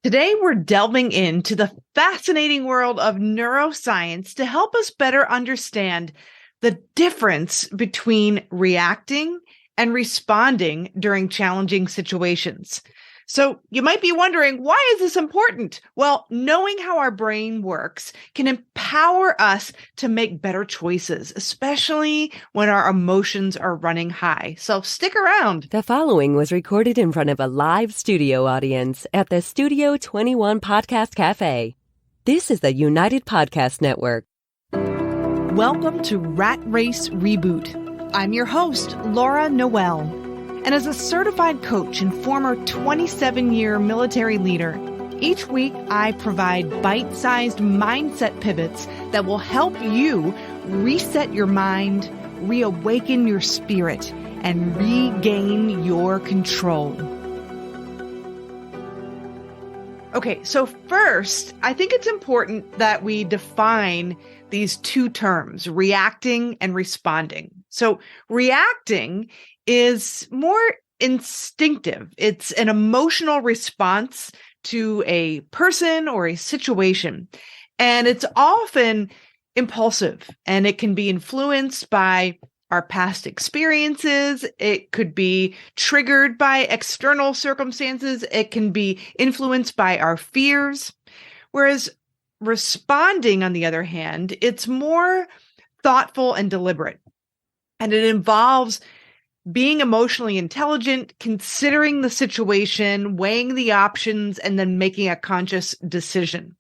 Today, we're delving into the fascinating world of neuroscience to help us better understand the difference between reacting and responding during challenging situations. So you might be wondering, why is this important? Well, knowing how our brain works can empower us to make better choices, especially when our emotions are running high. So stick around. The following was recorded in front of a live studio audience at the Studio 21 Podcast Cafe. This is the United Podcast Network. Welcome to Rat Race Reboot. I'm your host, Laura Noel. And as a certified coach and former 27-year military leader, each week I provide bite-sized mindset pivots that will help you reset your mind, reawaken your spirit, and regain your control. Okay, so first, I think it's important that we define these two terms, reacting and responding. So reacting is more instinctive. It's an emotional response to a person or a situation. And it's often impulsive, and it can be influenced by our past experiences. It could be triggered by external circumstances. It can be influenced by our fears. Whereas responding, on the other hand, it's more thoughtful and deliberate. And it involves being emotionally intelligent, considering the situation, weighing the options, and then making a conscious decision.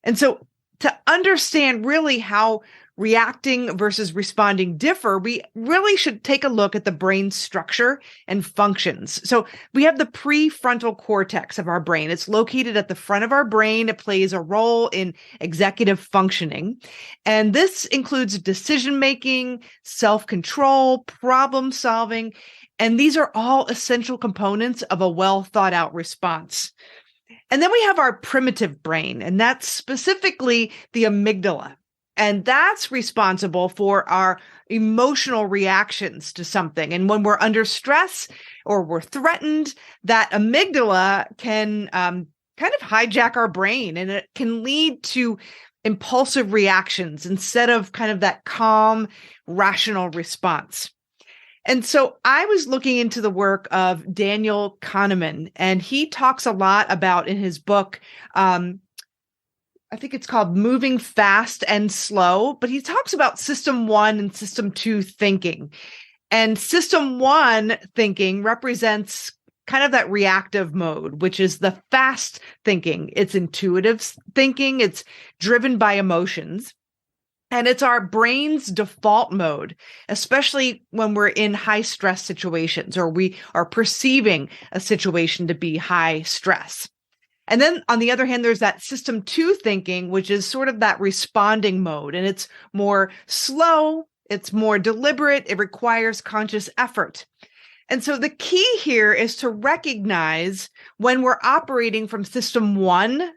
And so to understand really how reacting versus responding differ, we really should take a look at the brain's structure and functions. So we have the prefrontal cortex of our brain. It's located at the front of our brain. It plays a role in executive functioning. And this includes decision-making, self-control, problem-solving, and these are all essential components of a well-thought-out response. And then we have our primitive brain, and that's specifically the amygdala. And that's responsible for our emotional reactions to something. And when we're under stress or we're threatened, that amygdala can kind of hijack our brain, and it can lead to impulsive reactions instead of kind of that calm, rational response. And so I was looking into the work of Daniel Kahneman, and he talks a lot about in his book, I think it's called Moving Fast and Slow, but he talks about system 1 and system 2 thinking. And system 1 thinking represents kind of that reactive mode, which is the fast thinking. It's intuitive thinking. It's driven by emotions. And it's our brain's default mode, especially when we're in high stress situations or we are perceiving a situation to be high stress. And then on the other hand, there's that system 2 thinking, which is sort of that responding mode. And it's more slow, it's more deliberate, it requires conscious effort. And so the key here is to recognize when we're operating from system 1,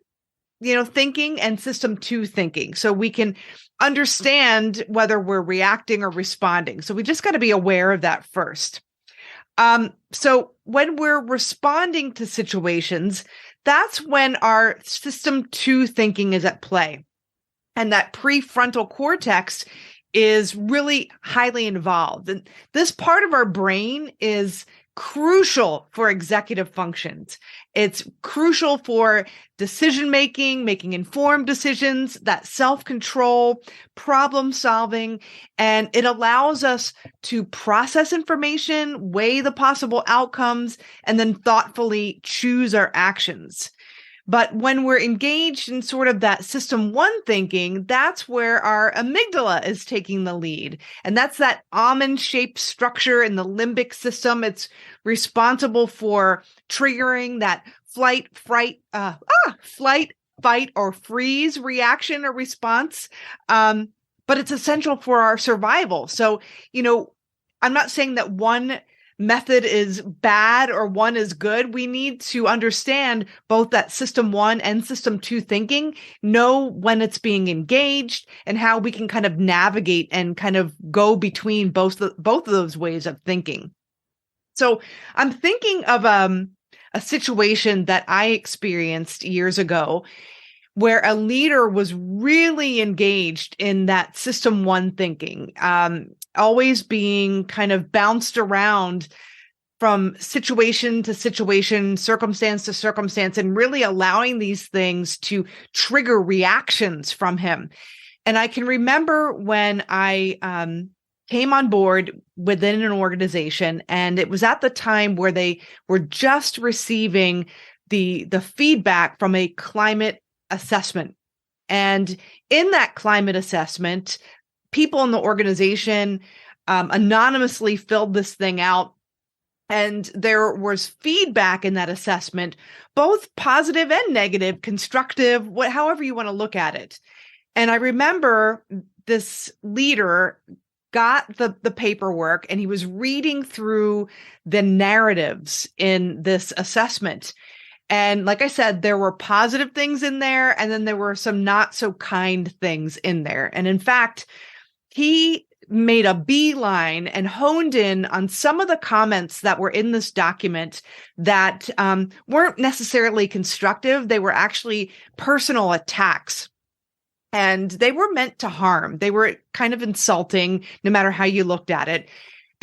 thinking and system 2 thinking. So we can understand whether we're reacting or responding. So we just got to be aware of that first. So when we're responding to situations, that's when our system 2 thinking is at play. And that prefrontal cortex is really highly involved. And this part of our brain is crucial for executive functions. It's crucial for decision-making, making informed decisions, that self-control, problem-solving, and it allows us to process information, weigh the possible outcomes, and then thoughtfully choose our actions. But when we're engaged in sort of that system 1 thinking, that's where our amygdala is taking the lead. And that's that almond-shaped structure in the limbic system. It's responsible for triggering that flight, fight, or freeze reaction or response. But it's essential for our survival. So, I'm not saying that one method is bad or one is good. We need to understand both that system 1 and system 2 thinking, know when it's being engaged and how we can kind of navigate and kind of go between both of those ways of thinking. So I'm thinking of a situation that I experienced years ago where a leader was really engaged in that system one thinking, always being kind of bounced around from situation to situation, circumstance to circumstance, and really allowing these things to trigger reactions from him. And I can remember when I came on board within an organization, and it was at the time where they were just receiving the feedback from a climate assessment. And in that climate assessment, people in the organization anonymously filled this thing out. And there was feedback in that assessment, both positive and negative, constructive, however you want to look at it. And I remember this leader got the paperwork and he was reading through the narratives in this assessment. And like I said, there were positive things in there, and then there were some not so kind things in there. And in fact, he made a beeline and honed in on some of the comments that were in this document that weren't necessarily constructive. They were actually personal attacks. And they were meant to harm. They were kind of insulting, no matter how you looked at it.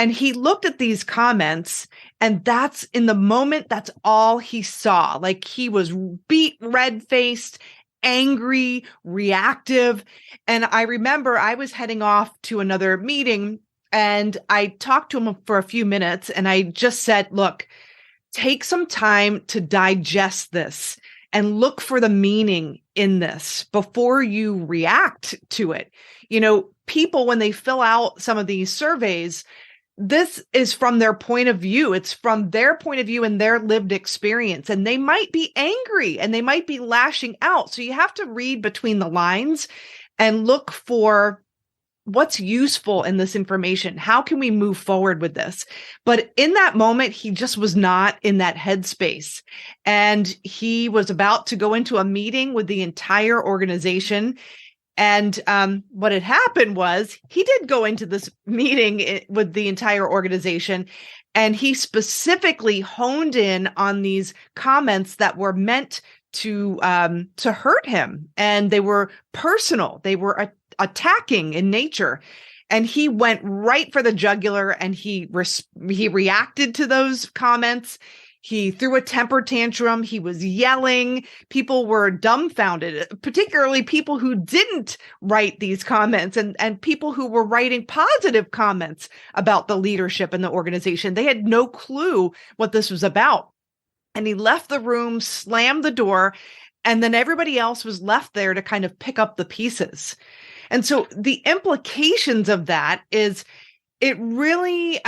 And he looked at these comments, and that's in the moment, that's all he saw. Like, he was beet red-faced, angry, reactive. And I remember I was heading off to another meeting, and I talked to him for a few minutes, and I just said, look, take some time to digest this and look for the meaning in this before you react to it. You know, people, when they fill out some of these surveys, this is from their point of view. It's from their point of view and their lived experience. And they might be angry and they might be lashing out. So you have to read between the lines and look for what's useful in this information. How can we move forward with this? But in that moment, he just was not in that headspace. And he was about to go into a meeting with the entire organization. And what had happened was he did go into this meeting with the entire organization, and he specifically honed in on these comments that were meant to hurt him, and they were personal. They were attacking in nature. And he went right for the jugular, and he reacted to those comments. He threw a temper tantrum. He was yelling. People were dumbfounded, particularly people who didn't write these comments and people who were writing positive comments about the leadership in the organization. They had no clue what this was about. And he left the room, slammed the door, and then everybody else was left there to kind of pick up the pieces. And so the implications of that is it really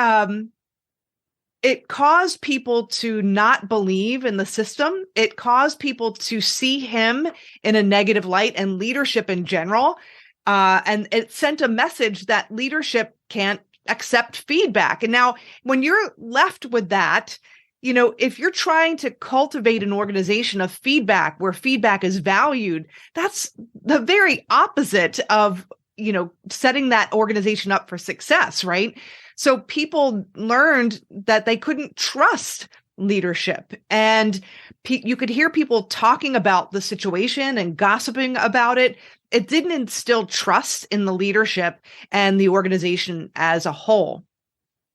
it caused people to not believe in the system. It caused people to see him in a negative light and leadership in general. And it sent a message that leadership can't accept feedback. And now when you're left with that, you know, if you're trying to cultivate an organization of feedback where feedback is valued, that's the very opposite of, you know, setting that organization up for success, right? So people learned that they couldn't trust leadership. And you could hear people talking about the situation and gossiping about it. It didn't instill trust in the leadership and the organization as a whole.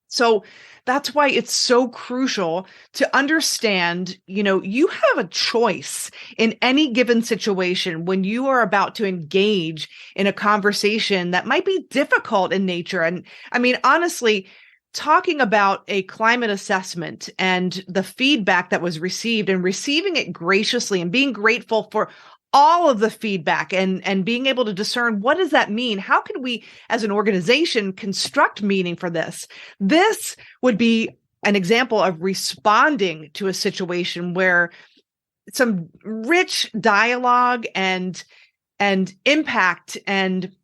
So that's why it's so crucial to understand, you know, you have a choice in any given situation when you are about to engage in a conversation that might be difficult in nature. And I mean, honestly, talking about a climate assessment and the feedback that was received and receiving it graciously and being grateful for all of the feedback and being able to discern, what does that mean? How can we as an organization construct meaning for this? This would be an example of responding to a situation where some rich dialogue and impact and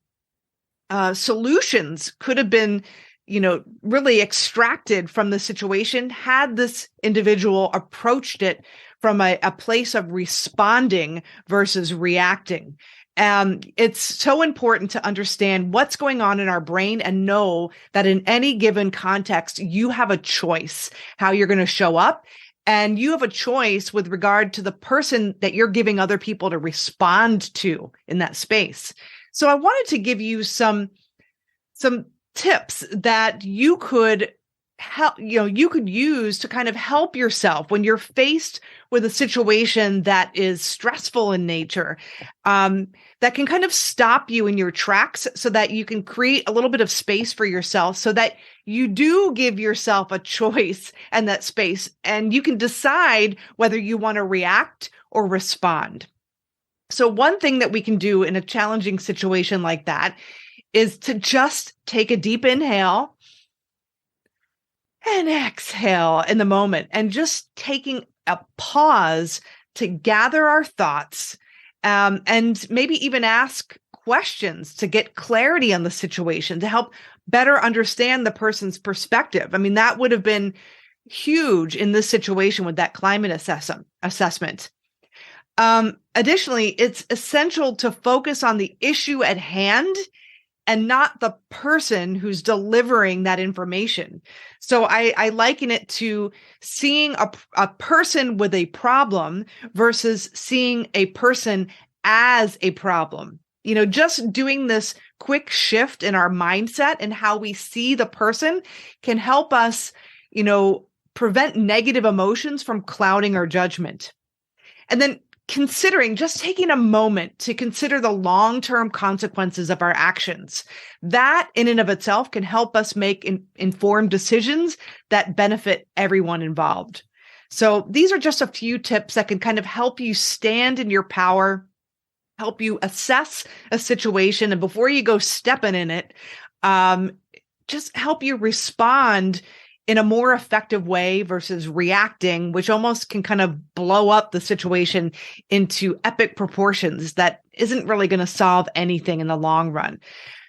solutions could have been, you know, really extracted from the situation had this individual approached it from a place of responding versus reacting. It's so important to understand what's going on in our brain and know that in any given context, you have a choice how you're going to show up. And you have a choice with regard to the person that you're giving other people to respond to in that space. So I wanted to give you some tips that you could you could use to kind of help yourself when you're faced with a situation that is stressful in nature, that can kind of stop you in your tracks so that you can create a little bit of space for yourself so that you do give yourself a choice and that space, and you can decide whether you want to react or respond. So one thing that we can do in a challenging situation like that is to just take a deep inhale and exhale in the moment, and just taking a pause to gather our thoughts, and maybe even ask questions to get clarity on the situation to help better understand the person's perspective. I mean, that would have been huge in this situation with that climate assessment. Additionally, it's essential to focus on the issue at hand and not the person who's delivering that information. So I liken it to seeing a person with a problem versus seeing a person as a problem. Just doing this quick shift in our mindset and how we see the person can help us, prevent negative emotions from clouding our judgment. And then just taking a moment to consider the long-term consequences of our actions. That in and of itself can help us make informed decisions that benefit everyone involved. So these are just a few tips that can kind of help you stand in your power, help you assess a situation, and before you go stepping in it, just help you respond in a more effective way versus reacting, which almost can kind of blow up the situation into epic proportions that isn't really going to solve anything in the long run.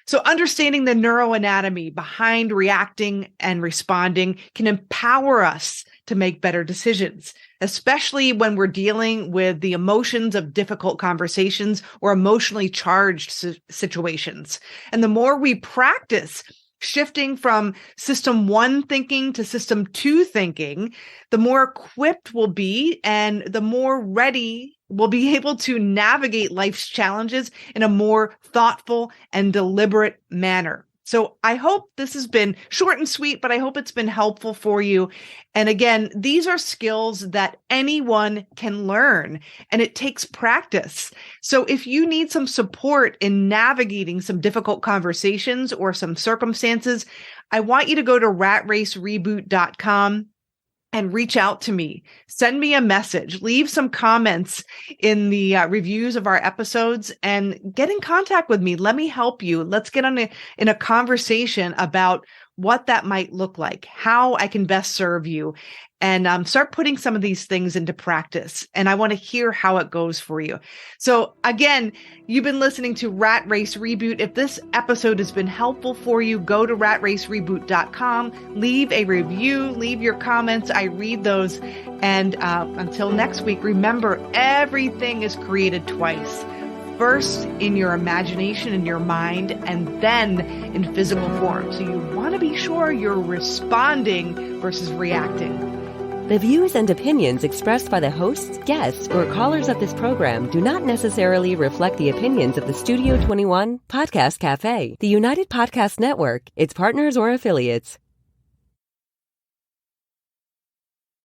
So understanding the neuroanatomy behind reacting and responding can empower us to make better decisions, especially when we're dealing with the emotions of difficult conversations or emotionally charged situations. And the more we practice shifting from system 1 thinking to system 2 thinking, the more equipped we'll be and the more ready we'll be able to navigate life's challenges in a more thoughtful and deliberate manner. So I hope this has been short and sweet, but I hope it's been helpful for you. And again, these are skills that anyone can learn, and it takes practice. So if you need some support in navigating some difficult conversations or some circumstances, I want you to go to ratracereboot.com and reach out to me. Send me a message, leave some comments in the reviews of our episodes, and get in contact with me. Let me help you. Let's get in a conversation about what that might look like, how I can best serve you, and start putting some of these things into practice. And I want to hear how it goes for you. So again, you've been listening to Rat Race Reboot. If this episode has been helpful for you, go to ratracereboot.com, leave a review, leave your comments. I read those. And until next week, remember, everything is created twice. First in your imagination, in your mind, and then in physical form. So you want to be sure you're responding versus reacting. The views and opinions expressed by the hosts, guests, or callers of this program do not necessarily reflect the opinions of the Studio 21 Podcast Cafe, the United Podcast Network, its partners, or affiliates.